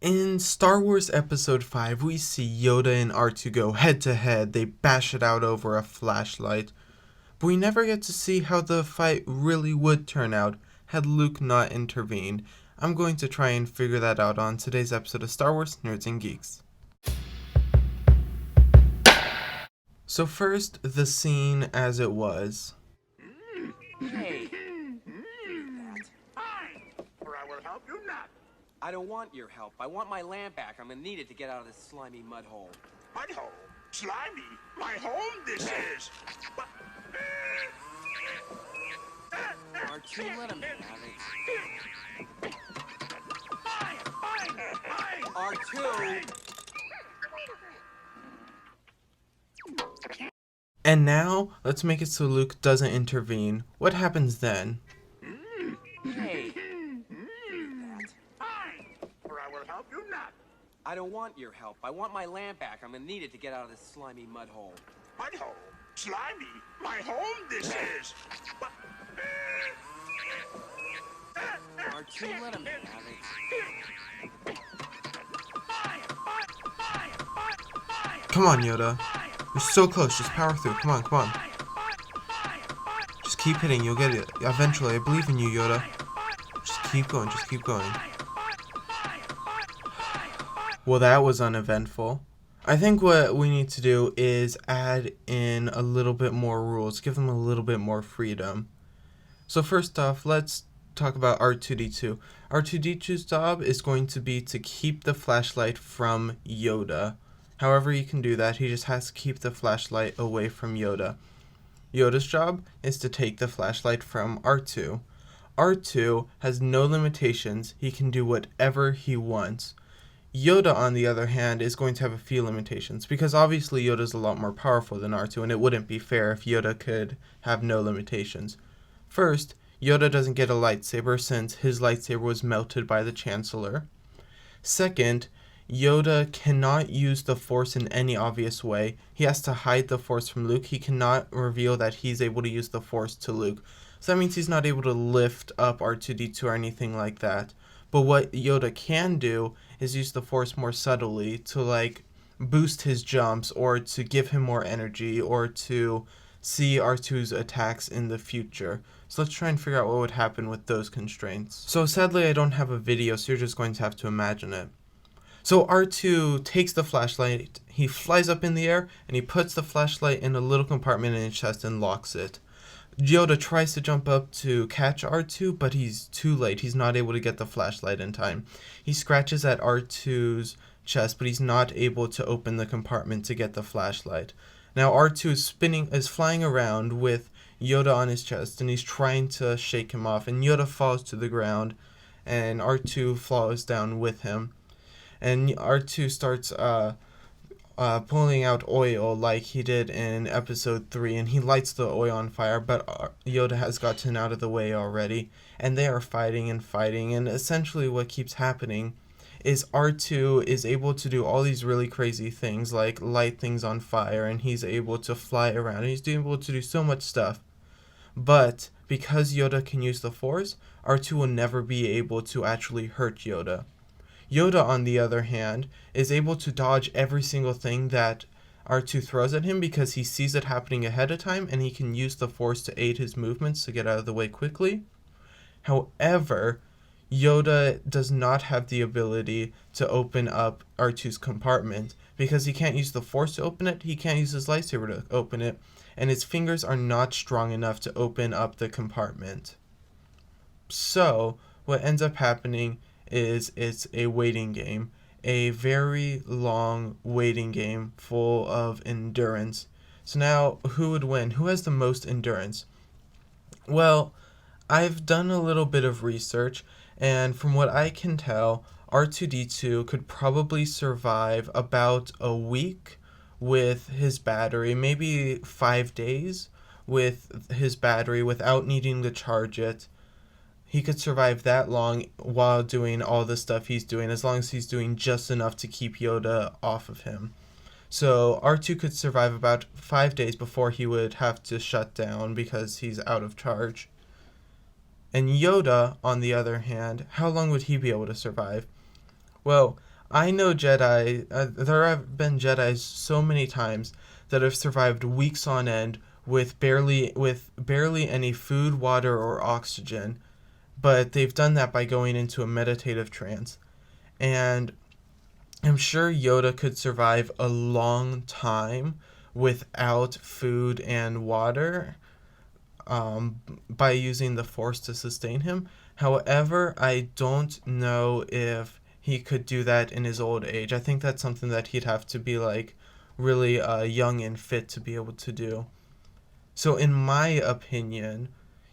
In Star Wars Episode 5, we see Yoda and R2 go head to head. They bash it out over a flashlight. But we never get to see how the fight really would turn out had Luke not intervened. I'm going to try and figure that out on today's episode of Star Wars Nerds and Geeks. So first, the scene as it was. Hey, Fine, or I will help you not. I don't want your help. I want my lamp back. I'm gonna need it to get out of this slimy mud hole. Mud hole, slimy, my home this is. But... R2, let him have it. Fine. R2! And now, let's make it so Luke doesn't intervene. What happens then? Hey, Fine, or I will help you not. I don't want your help. I want my lamp back. I'm gonna need it to get out of this slimy mud hole. Mud hole, slimy, my home this is. But... R2, let him have it. Come on, Yoda. You're so close. Just power through. Come on. Just keep hitting. You'll get it. Eventually, I believe in you, Yoda. Just keep going. Well, that was uneventful. I think what we need to do is add in a little bit more rules. Give them a little bit more freedom. So first off, let's talk about R2-D2. R2-D2's job is going to be to keep the flashlight from Yoda. However you can do that, he just has to keep the flashlight away from Yoda. Yoda's job is to take the flashlight from R2. R2 has no limitations. He can do whatever he wants. Yoda, on the other hand, is going to have a few limitations, because obviously Yoda's a lot more powerful than R2, and it wouldn't be fair if Yoda could have no limitations. First, Yoda doesn't get a lightsaber since his lightsaber was melted by the Chancellor. Second, Yoda cannot use the Force in any obvious way. He has to hide the Force from Luke. He cannot reveal that he's able to use the Force to Luke. So that means he's not able to lift up R2-D2 or anything like that. But what Yoda can do is use the Force more subtly to, boost his jumps or to give him more energy or to see R2's attacks in the future. So let's try and figure out what would happen with those constraints. So sadly, I don't have a video, so you're just going to have to imagine it. So R2 takes the flashlight, he flies up in the air, and he puts the flashlight in a little compartment in his chest and locks it. Yoda tries to jump up to catch R2, but he's too late. He's not able to get the flashlight in time. He scratches at R2's chest, but he's not able to open the compartment to get the flashlight. Now R2 is flying around with Yoda on his chest, and he's trying to shake him off, and Yoda falls to the ground, and R2 falls down with him. And R2 starts pulling out oil like he did in episode 3, and he lights the oil on fire, but Yoda has gotten out of the way already, and they are fighting, and essentially what keeps happening is R2 is able to do all these really crazy things, like light things on fire, and he's able to fly around, and he's able to do so much stuff. But because Yoda can use the Force, R2 will never be able to actually hurt Yoda. Yoda, on the other hand, is able to dodge every single thing that R2 throws at him because he sees it happening ahead of time, and he can use the Force to aid his movements to get out of the way quickly. However, Yoda does not have the ability to open up R2's compartment because he can't use the Force to open it, he can't use his lightsaber to open it, and his fingers are not strong enough to open up the compartment. So, what ends up happening is it's a waiting game, a very long waiting game full of endurance. So now, who would win? Who has the most endurance? Well, I've done a little bit of research, and from what I can tell, R2-D2 could probably survive about a week with his battery, maybe 5 days with his battery without needing to charge it. He could survive that long while doing all the stuff he's doing, as long as he's doing just enough to keep Yoda off of him. So R2 could survive about 5 days before he would have to shut down because he's out of charge. And Yoda, on the other hand, how long would he be able to survive? Well, I know Jedi, there have been Jedis so many times that have survived weeks on end with barely any food, water, or oxygen, but they've done that by going into a meditative trance. And I'm sure Yoda could survive a long time without food and water, by using the Force to sustain him. However, I don't know if he could do that in his old age. I think that's something that he'd have to be like really young and fit to be able to do. So, in my opinion,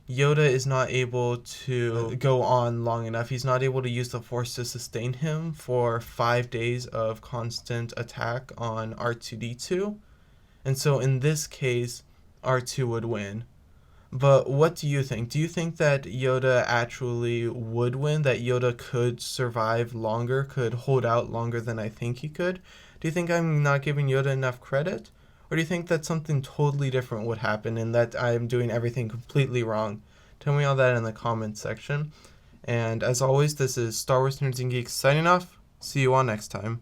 Yoda is not able to go on long enough. He's not able to use the Force to sustain him for 5 days of constant attack on R2-D2. And so, in this case, R2 would win. But what do you think? Do you think that Yoda actually would win? That Yoda could survive longer, could hold out longer than I think he could? Do you think I'm not giving Yoda enough credit? Or do you think that something totally different would happen and that I'm doing everything completely wrong? Tell me all that in the comments section. And as always, this is Star Wars Nerds and Geeks signing off. See you all next time.